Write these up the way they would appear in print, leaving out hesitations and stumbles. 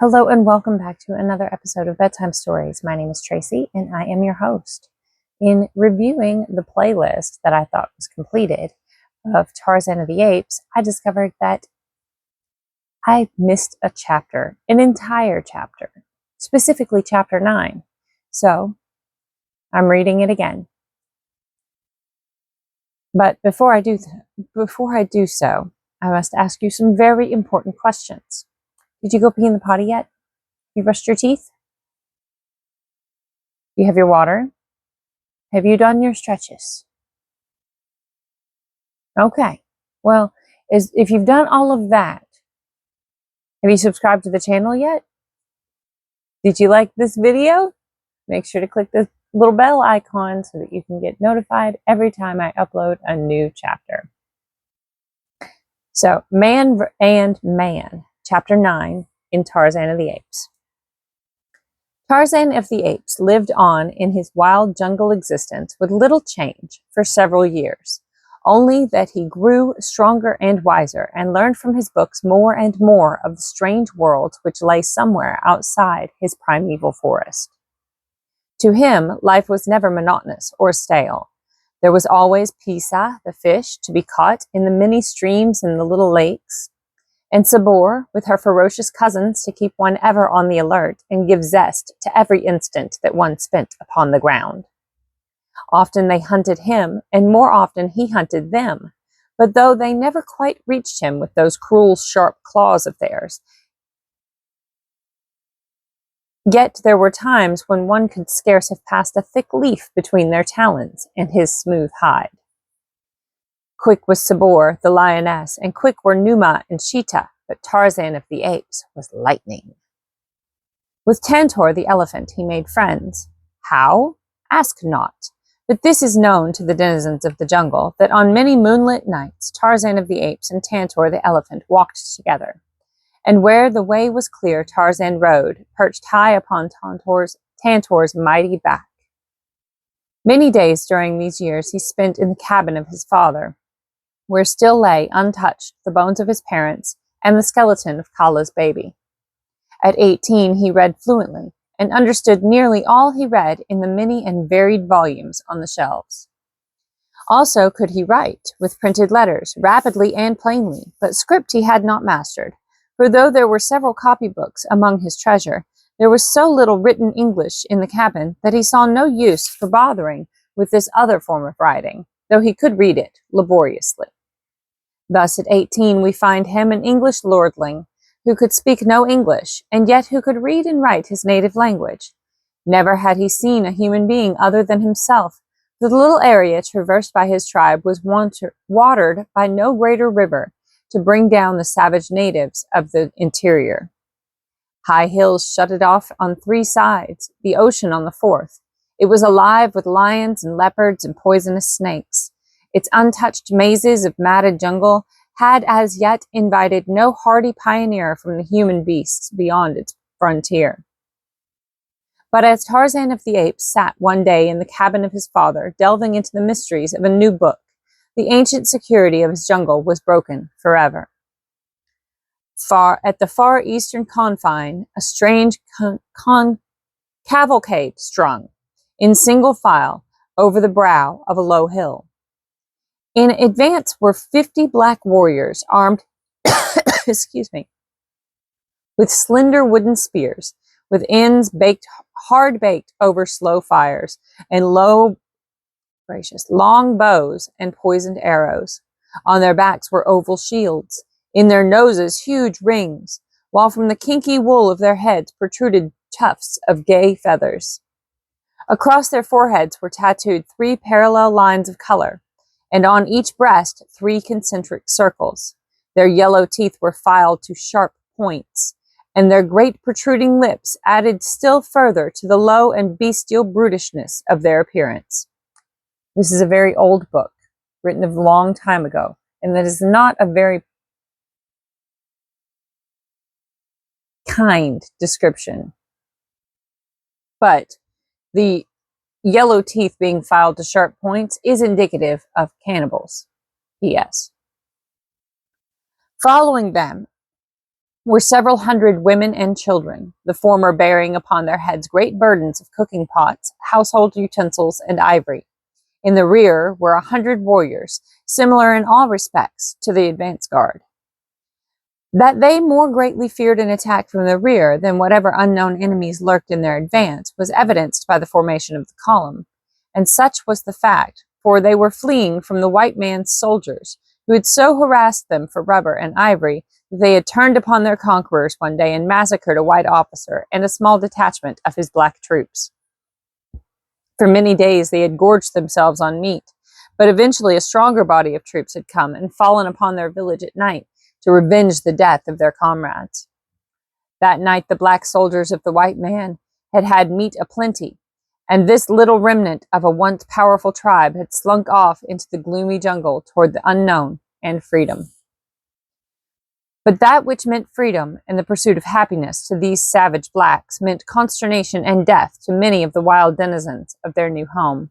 Hello and welcome back to another episode of Bedtime Stories. My name is Tracy and I am your host. In reviewing the playlist that I thought was completed of Tarzan of the Apes, I discovered that I missed a chapter, an entire chapter, specifically chapter 9. So I'm reading it again. But before I do so, I must ask you some very important questions. Did you go pee in the potty yet? You brushed your teeth? Do you have your water? Have you done your stretches? Okay. Well, if you've done all of that, have you subscribed to the channel yet? Did you like this video? Make sure to click the little bell icon so that you can get notified every time I upload a new chapter. So, Man and Man, Chapter 9 in Tarzan of the Apes. Tarzan of the Apes lived on in his wild jungle existence with little change for several years, only that he grew stronger and wiser and learned from his books more and more of the strange worlds which lay somewhere outside his primeval forest. To him, life was never monotonous or stale. There was always Pisa, the fish, to be caught in the many streams and the little lakes, and Sabor, with her ferocious cousins, to keep one ever on the alert and give zest to every instant that one spent upon the ground. Often they hunted him, and more often he hunted them, but though they never quite reached him with those cruel, sharp claws of theirs, yet there were times when one could scarce have passed a thick leaf between their talons and his smooth hide. Quick was Sabor, the lioness, and quick were Numa and Sheeta, but Tarzan of the Apes was lightning. With Tantor the elephant he made friends. How? Ask not. But this is known to the denizens of the jungle, that on many moonlit nights Tarzan of the Apes and Tantor the elephant walked together. And where the way was clear Tarzan rode, perched high upon Tantor's mighty back. Many days during these years he spent in the cabin of his father, where still lay untouched the bones of his parents and the skeleton of Kala's baby. At 18 he read fluently, and understood nearly all he read in the many and varied volumes on the shelves. Also could he write, with printed letters, rapidly and plainly, but script he had not mastered, for though there were several copybooks among his treasure, there was so little written English in the cabin that he saw no use for bothering with this other form of writing, though he could read it laboriously. Thus at 18 we find him an English lordling, who could speak no English, and yet who could read and write his native language. Never had he seen a human being other than himself. The little area traversed by his tribe was watered by no greater river to bring down the savage natives of the interior. High hills shut it off on 3 sides, the ocean on the 4th. It was alive with lions and leopards and poisonous snakes. Its untouched mazes of matted jungle had as yet invited no hardy pioneer from the human beasts beyond its frontier. But as Tarzan of the Apes sat one day in the cabin of his father, delving into the mysteries of a new book, the ancient security of his jungle was broken forever. At the far eastern confine, a strange cavalcade strung, in single file, over the brow of a low hill. In advance were 50 black warriors armed with slender wooden spears, with ends hard baked over slow fires, and long bows and poisoned arrows. On their backs were oval shields, in their noses huge rings, while from the kinky wool of their heads protruded tufts of gay feathers. Across their foreheads were tattooed 3 parallel lines of color, and on each breast 3 concentric circles. Their yellow teeth were filed to sharp points, and their great protruding lips added still further to the low and bestial brutishness of their appearance. This is a very old book, written a long time ago, and that is not a very kind description. But the yellow teeth being filed to sharp points is indicative of cannibals. P.S. Following them were several hundred women and children, the former bearing upon their heads great burdens of cooking pots, household utensils, and ivory. In the rear were 100 warriors, similar in all respects to the advance guard. That they more greatly feared an attack from the rear than whatever unknown enemies lurked in their advance was evidenced by the formation of the column, and such was the fact, for they were fleeing from the white man's soldiers, who had so harassed them for rubber and ivory that they had turned upon their conquerors one day and massacred a white officer and a small detachment of his black troops. For many days they had gorged themselves on meat, but eventually a stronger body of troops had come and fallen upon their village at night to revenge the death of their comrades. That night the black soldiers of the white man had had meat aplenty, and this little remnant of a once powerful tribe had slunk off into the gloomy jungle toward the unknown and freedom. But that which meant freedom and the pursuit of happiness to these savage blacks meant consternation and death to many of the wild denizens of their new home.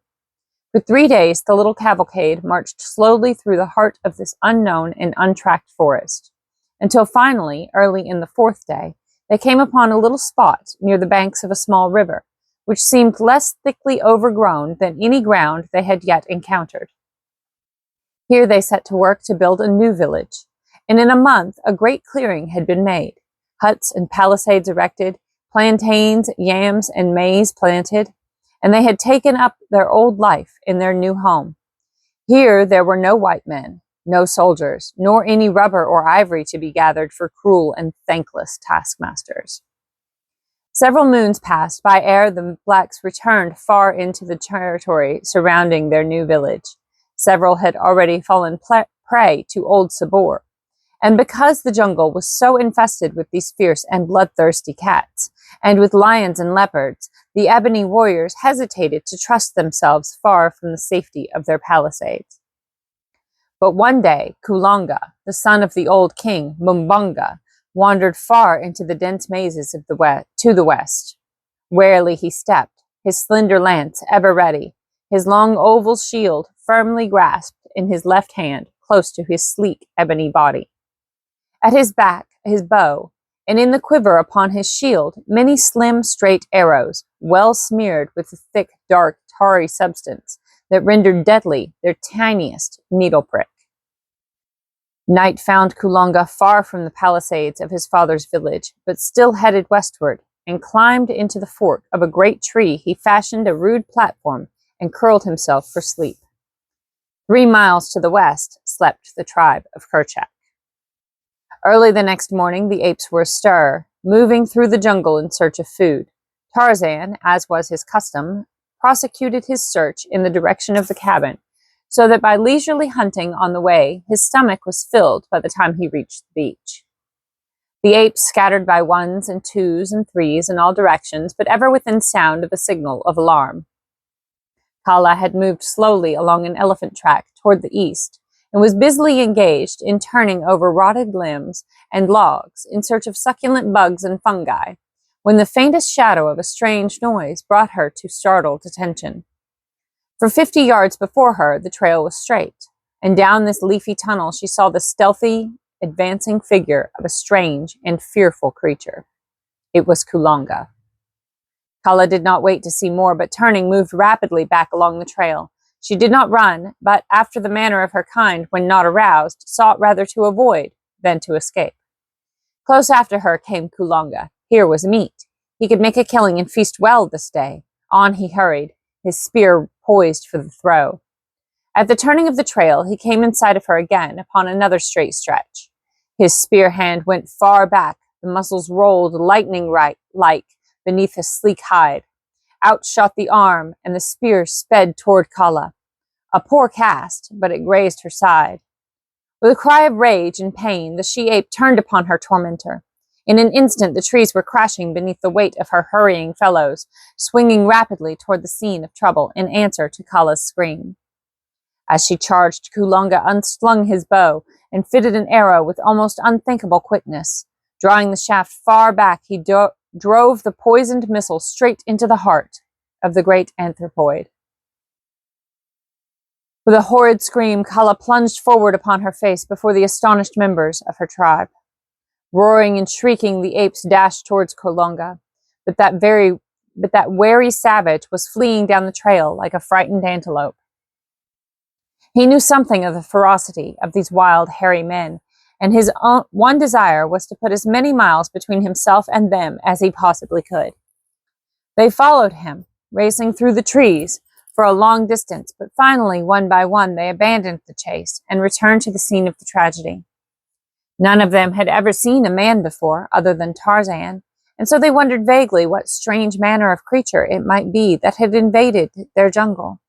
For 3 days, the little cavalcade marched slowly through the heart of this unknown and untracked forest, until finally, early in the 4th day, they came upon a little spot near the banks of a small river, which seemed less thickly overgrown than any ground they had yet encountered. Here they set to work to build a new village, and in a month a great clearing had been made, huts and palisades erected, plantains, yams, and maize planted, and they had taken up their old life in their new home. Here there were no white men, no soldiers, nor any rubber or ivory to be gathered for cruel and thankless taskmasters. Several moons passed by ere the blacks returned far into the territory surrounding their new village. Several had already fallen prey to old Sabor, and because the jungle was so infested with these fierce and bloodthirsty cats, and with lions and leopards, the ebony warriors hesitated to trust themselves far from the safety of their palisades. But one day, Kulonga, the son of the old king, Mumbunga, wandered far into the dense mazes of to the west. Warily he stepped, his slender lance ever ready, his long oval shield firmly grasped in his left hand, close to his sleek ebony body. At his back, his bow, and in the quiver upon his shield, many slim, straight arrows, well smeared with the thick, dark, tarry substance that rendered deadly their tiniest needle prick. Night found Kulonga far from the palisades of his father's village, but still headed westward, and climbed into the fork of a great tree. He fashioned a rude platform and curled himself for sleep. 3 miles to the west slept the tribe of Kerchak. Early the next morning, the apes were astir, moving through the jungle in search of food. Tarzan, as was his custom, prosecuted his search in the direction of the cabin, so that by leisurely hunting on the way, his stomach was filled by the time he reached the beach. The apes scattered by ones and twos and threes in all directions, but ever within sound of a signal of alarm. Kala had moved slowly along an elephant track toward the east, and was busily engaged in turning over rotted limbs and logs in search of succulent bugs and fungi, when the faintest shadow of a strange noise brought her to startled attention. For 50 yards before her, the trail was straight, and down this leafy tunnel she saw the stealthy, advancing figure of a strange and fearful creature. It was Kulonga. Kala did not wait to see more, but turning, moved rapidly back along the trail. She did not run, but after the manner of her kind, when not aroused, sought rather to avoid than to escape. Close after her came Kulonga. Here was meat. He could make a killing and feast well this day. On he hurried, his spear poised for the throw. At the turning of the trail, he came in sight of her again upon another straight stretch. His spear hand went far back, the muscles rolled lightning-like beneath his sleek hide. Out shot the arm, and the spear sped toward Kala. A poor cast, but it grazed her side. With a cry of rage and pain, the she-ape turned upon her tormentor. In an instant, the trees were crashing beneath the weight of her hurrying fellows, swinging rapidly toward the scene of trouble in answer to Kala's scream. As she charged, Kulonga unslung his bow and fitted an arrow with almost unthinkable quickness. Drawing the shaft far back, he drove the poisoned missile straight into the heart of the great anthropoid. With a horrid scream, Kala plunged forward upon her face before the astonished members of her tribe. Roaring and shrieking, the apes dashed towards Kolonga, but that wary savage was fleeing down the trail like a frightened antelope. He knew something of the ferocity of these wild, hairy men, and his one desire was to put as many miles between himself and them as he possibly could. They followed him, racing through the trees for a long distance, but finally, one by one, they abandoned the chase and returned to the scene of the tragedy. None of them had ever seen a man before, other than Tarzan, and so they wondered vaguely what strange manner of creature it might be that had invaded their jungle.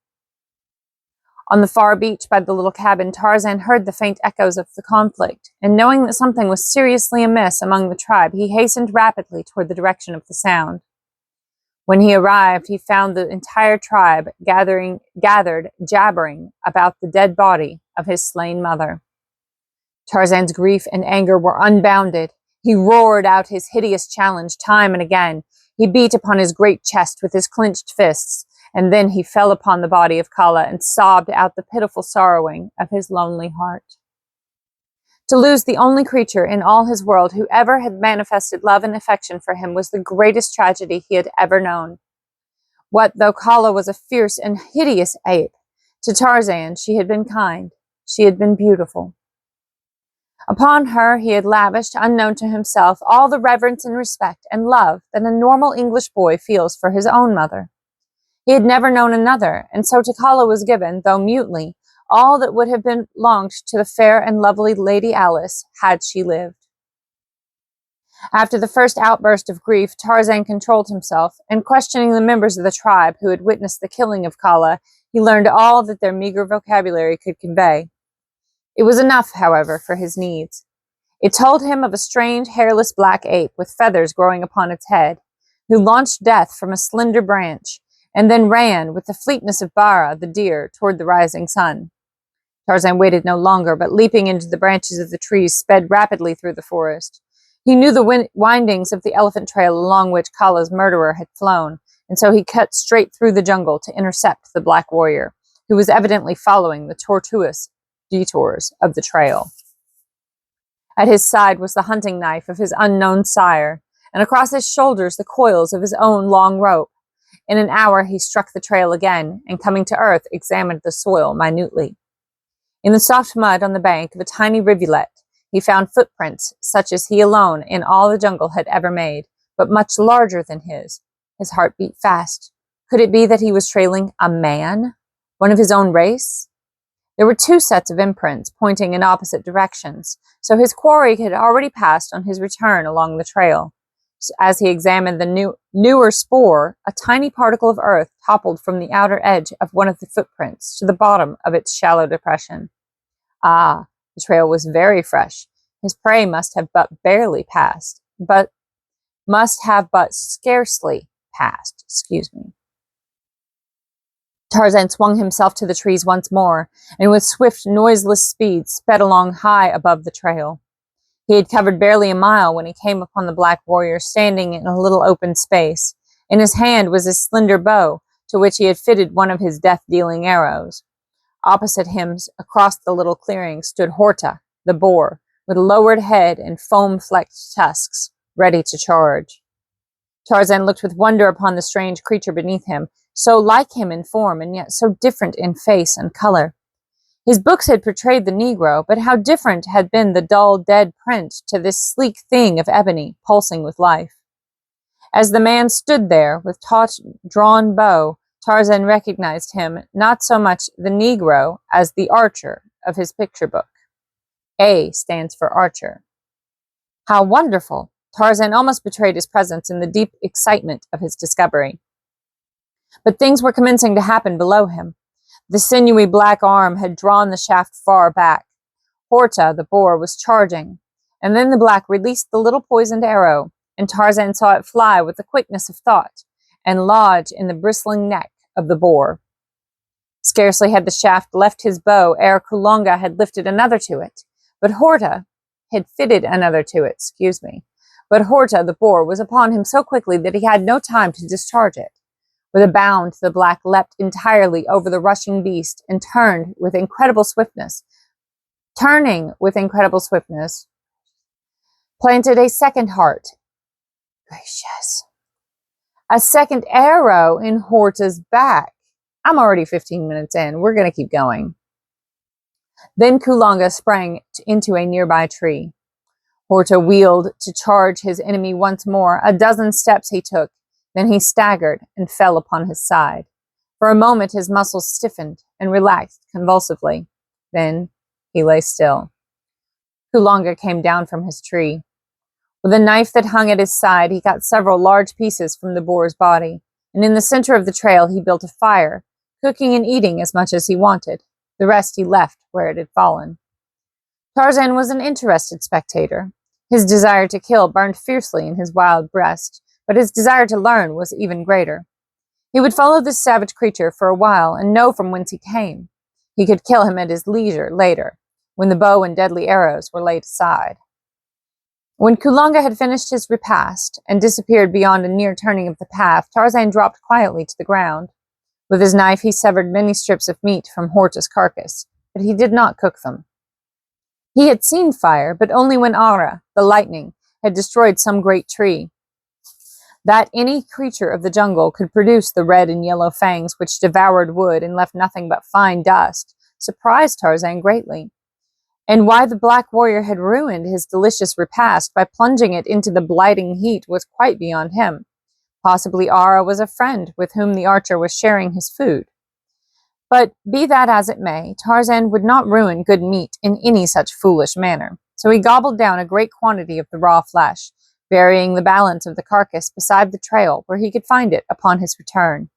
On the far beach by the little cabin, Tarzan heard the faint echoes of the conflict, and knowing that something was seriously amiss among the tribe, he hastened rapidly toward the direction of the sound. When he arrived, he found the entire tribe gathered, jabbering about the dead body of his slain mother. Tarzan's grief and anger were unbounded. He roared out his hideous challenge time and again. He beat upon his great chest with his clenched fists, and then he fell upon the body of Kala and sobbed out the pitiful sorrowing of his lonely heart. To lose the only creature in all his world who ever had manifested love and affection for him was the greatest tragedy he had ever known. What though Kala was a fierce and hideous ape? To Tarzan, she had been kind. She had been beautiful. Upon her he had lavished, unknown to himself, all the reverence and respect and love that a normal English boy feels for his own mother. He had never known another, and so to Kala was given, though mutely, all that would have belonged to the fair and lovely Lady Alice had she lived. After the first outburst of grief, Tarzan controlled himself, and questioning the members of the tribe who had witnessed the killing of Kala, he learned all that their meager vocabulary could convey. It was enough, however, for his needs. It told him of a strange, hairless black ape with feathers growing upon its head, who launched death from a slender branch, and then ran with the fleetness of Bara, the deer, toward the rising sun. Tarzan waited no longer, but leaping into the branches of the trees, sped rapidly through the forest. He knew the windings of the elephant trail along which Kala's murderer had flown, and so he cut straight through the jungle to intercept the black warrior, who was evidently following the tortuous detours of the trail. At his side was the hunting knife of his unknown sire, and across his shoulders the coils of his own long rope. In an hour he struck the trail again, and coming to earth, examined the soil minutely. In the soft mud on the bank of a tiny rivulet, he found footprints such as he alone in all the jungle had ever made, but much larger than his. His heart beat fast. Could it be that he was trailing a man, one of his own race? There were two sets of imprints pointing in opposite directions, so his quarry had already passed on his return along the trail. As he examined the newer spoor, a tiny particle of earth toppled from the outer edge of one of the footprints to the bottom of its shallow depression. Ah, the trail was very fresh. His prey must have but scarcely passed. Tarzan swung himself to the trees once more, and with swift, noiseless speed sped along high above the trail. He had covered barely a mile when he came upon the black warrior standing in a little open space. In his hand was a slender bow, to which he had fitted one of his death-dealing arrows. Opposite him, across the little clearing, stood Horta, the boar, with lowered head and foam-flecked tusks, ready to charge. Tarzan looked with wonder upon the strange creature beneath him, so like him in form and yet so different in face and color. His books had portrayed the Negro, but how different had been the dull, dead print to this sleek thing of ebony, pulsing with life. As the man stood there, with taut, drawn bow, Tarzan recognized him not so much the Negro as the Archer of his picture book. A stands for Archer. How wonderful! Tarzan almost betrayed his presence in the deep excitement of his discovery. But things were commencing to happen below him. The sinewy black arm had drawn the shaft far back. Horta, the boar, was charging, and then the black released the little poisoned arrow, and Tarzan saw it fly with the quickness of thought and lodge in the bristling neck of the boar. Scarcely had the shaft left his bow ere Kulonga had lifted another to it, but Horta had fitted another to it, But Horta, the boar, was upon him so quickly that he had no time to discharge it. With a bound, the black leapt entirely over the rushing beast and turning with incredible swiftness, planted a second heart. Gracious. A second arrow in Horta's back. I'm already 15 minutes in. We're going to keep going. Then Kulonga sprang into a nearby tree. Horta wheeled to charge his enemy once more. A dozen steps he took. Then he staggered and fell upon his side. For a moment his muscles stiffened and relaxed convulsively. Then he lay still. Kulonga came down from his tree. With a knife that hung at his side, he got several large pieces from the boar's body, and in the center of the trail he built a fire, cooking and eating as much as he wanted. The rest he left where it had fallen. Tarzan was an interested spectator. His desire to kill burned fiercely in his wild breast, but his desire to learn was even greater. He would follow this savage creature for a while and know from whence he came. He could kill him at his leisure later, when the bow and deadly arrows were laid aside. When Kulonga had finished his repast and disappeared beyond a near turning of the path, Tarzan dropped quietly to the ground. With his knife he severed many strips of meat from Horta's carcass, but he did not cook them. He had seen fire, but only when Ara, the lightning, had destroyed some great tree. That any creature of the jungle could produce the red and yellow fangs which devoured wood and left nothing but fine dust surprised Tarzan greatly. And why the black warrior had ruined his delicious repast by plunging it into the blighting heat was quite beyond him. Possibly Ara was a friend with whom the archer was sharing his food. But be that as it may, Tarzan would not ruin good meat in any such foolish manner. So he gobbled down a great quantity of the raw flesh, burying the balance of the carcass beside the trail where he could find it upon his return.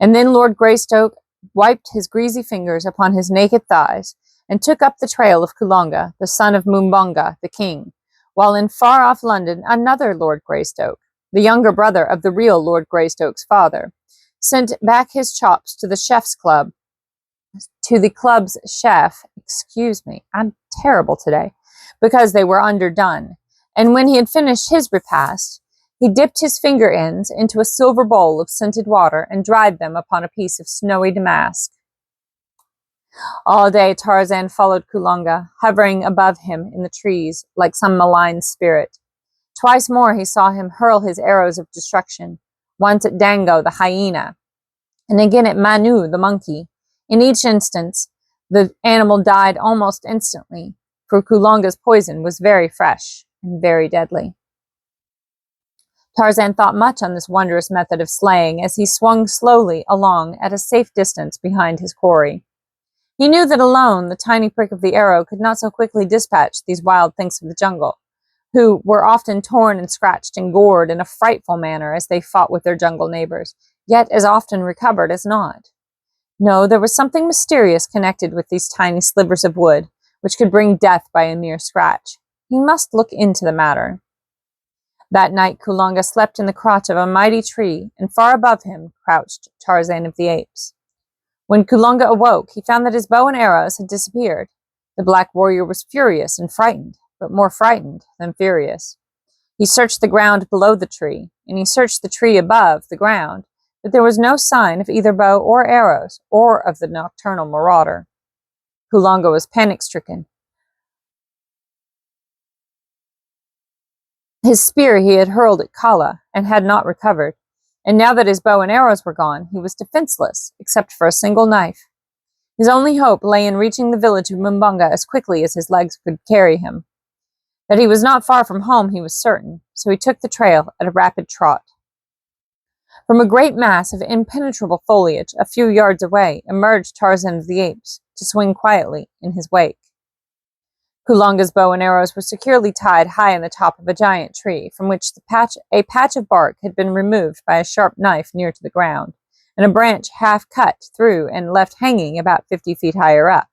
And then Lord Greystoke wiped his greasy fingers upon his naked thighs and took up the trail of Kulonga, the son of Mumbunga, the king, while in far-off London another Lord Greystoke, the younger brother of the real Lord Greystoke's father, sent back his chops to the club's chef, excuse me, I'm terrible today, because they were underdone. And when he had finished his repast, he dipped his finger ends into a silver bowl of scented water and dried them upon a piece of snowy damask. All day Tarzan followed Kulonga, hovering above him in the trees like some malign spirit. Twice more he saw him hurl his arrows of destruction, once at Dango the hyena, and again at Manu the monkey. In each instance, the animal died almost instantly, for Kulonga's poison was very fresh and very deadly. Tarzan thought much on this wondrous method of slaying as he swung slowly along at a safe distance behind his quarry. He knew that alone the tiny prick of the arrow could not so quickly dispatch these wild things of the jungle, who were often torn and scratched and gored in a frightful manner as they fought with their jungle neighbors, yet as often recovered as not. No, there was something mysterious connected with these tiny slivers of wood, which could bring death by a mere scratch. He must look into the matter. That night Kulonga slept in the crotch of a mighty tree, and far above him crouched Tarzan of the Apes. When Kulonga awoke, he found that his bow and arrows had disappeared. The black warrior was furious and frightened, but more frightened than furious. He searched the ground below the tree, and he searched the tree above the ground, but there was no sign of either bow or arrows, or of the nocturnal marauder. Kulonga was panic-stricken. His spear he had hurled at Kala, and had not recovered, and now that his bow and arrows were gone, he was defenseless, except for a single knife. His only hope lay in reaching the village of Mumbunga as quickly as his legs could carry him. That he was not far from home he was certain, so he took the trail at a rapid trot. From a great mass of impenetrable foliage a few yards away emerged Tarzan of the Apes, to swing quietly in his wake. Kulonga's bow and arrows were securely tied high in the top of a giant tree, from which a patch of bark had been removed by a sharp knife near to the ground, and a branch half cut through and left hanging about 50 feet higher up.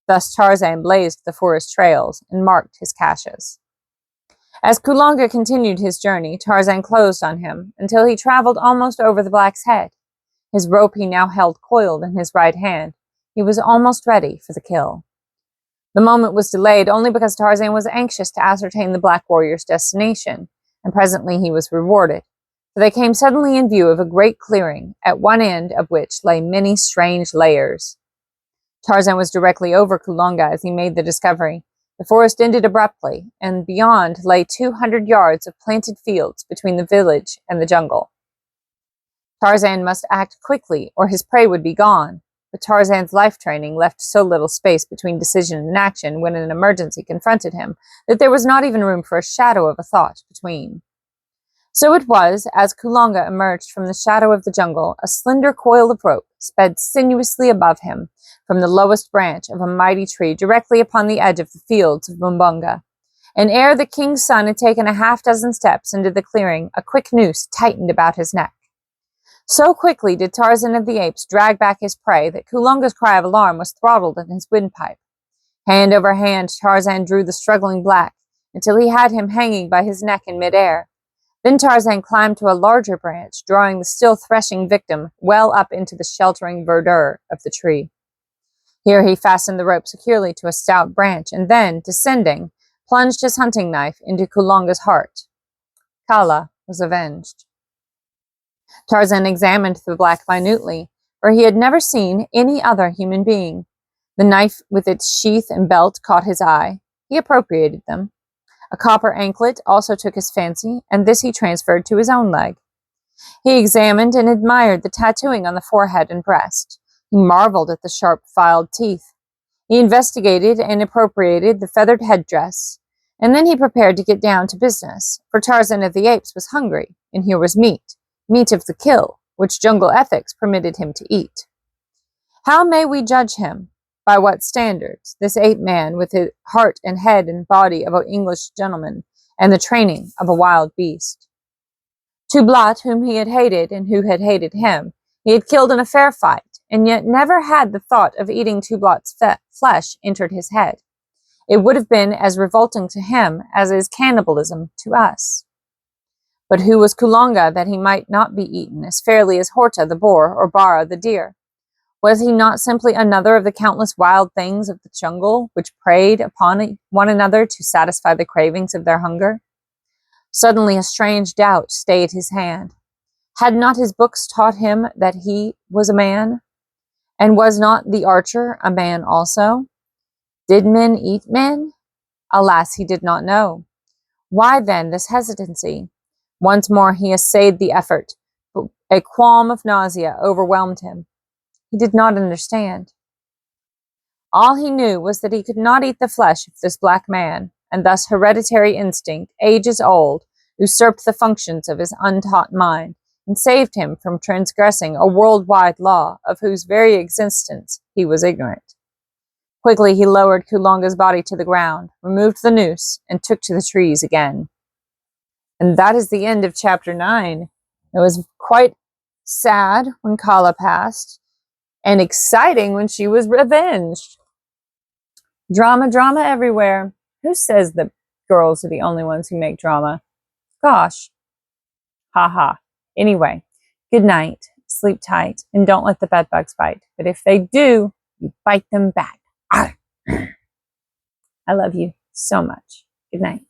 Thus Tarzan blazed the forest trails and marked his caches. As Kulonga continued his journey, Tarzan closed on him until he traveled almost over the black's head. His rope he now held coiled in his right hand. He was almost ready for the kill. The moment was delayed only because Tarzan was anxious to ascertain the black warrior's destination, and presently he was rewarded, for they came suddenly in view of a great clearing, at one end of which lay many strange lairs. Tarzan was directly over Kulonga as he made the discovery, The forest ended abruptly, and beyond lay 200 yards of planted fields between the village and the jungle. Tarzan must act quickly, or his prey would be gone. But Tarzan's life training left so little space between decision and action when an emergency confronted him that there was not even room for a shadow of a thought between. So it was, as Kulonga emerged from the shadow of the jungle, a slender coil of rope sped sinuously above him from the lowest branch of a mighty tree directly upon the edge of the fields of Bumbunga. And ere the king's son had taken a half-dozen steps into the clearing, a quick noose tightened about his neck. So quickly did Tarzan of the Apes drag back his prey that Kulonga's cry of alarm was throttled in his windpipe. Hand over hand, Tarzan drew the struggling black until he had him hanging by his neck in midair. Then Tarzan climbed to a larger branch, drawing the still threshing victim well up into the sheltering verdure of the tree. Here he fastened the rope securely to a stout branch and then, descending, plunged his hunting knife into Kulonga's heart. Kala was avenged. Tarzan examined the black minutely, for he had never seen any other human being. The knife with its sheath and belt caught his eye. He appropriated them. A copper anklet also took his fancy, and this he transferred to his own leg. He examined and admired the tattooing on the forehead and breast. He marveled at the sharp filed teeth. He investigated and appropriated the feathered headdress, and then he prepared to get down to business, for Tarzan of the Apes was hungry, and here was meat of the kill, which jungle ethics permitted him to eat. How may we judge him? By what standards? This ape man with his heart and head and body of an English gentleman and the training of a wild beast. Tublat, whom he had hated and who had hated him, he had killed in a fair fight, and yet never had the thought of eating Tublat's flesh entered his head. It would have been as revolting to him as is cannibalism to us. But who was Kulonga that he might not be eaten as fairly as Horta the boar or Bara the deer? Was he not simply another of the countless wild things of the jungle which preyed upon one another to satisfy the cravings of their hunger? Suddenly a strange doubt stayed his hand. Had not his books taught him that he was a man? And was not the archer a man also? Did men eat men? Alas, he did not know. Why then this hesitancy? Once more he essayed the effort, but a qualm of nausea overwhelmed him. He did not understand. All he knew was that he could not eat the flesh of this black man, and thus hereditary instinct, ages old, usurped the functions of his untaught mind, and saved him from transgressing a worldwide law of whose very existence he was ignorant. Quickly he lowered Kulonga's body to the ground, removed the noose, and took to the trees again. And that is the end of chapter 9. It was quite sad when Kala passed, and exciting when she was avenged. Drama, drama everywhere. Who says that girls are the only ones who make drama? Gosh. Ha. Anyway, good night, sleep tight, and don't let the bedbugs bite. But if they do, you bite them back. I love you so much. Good night.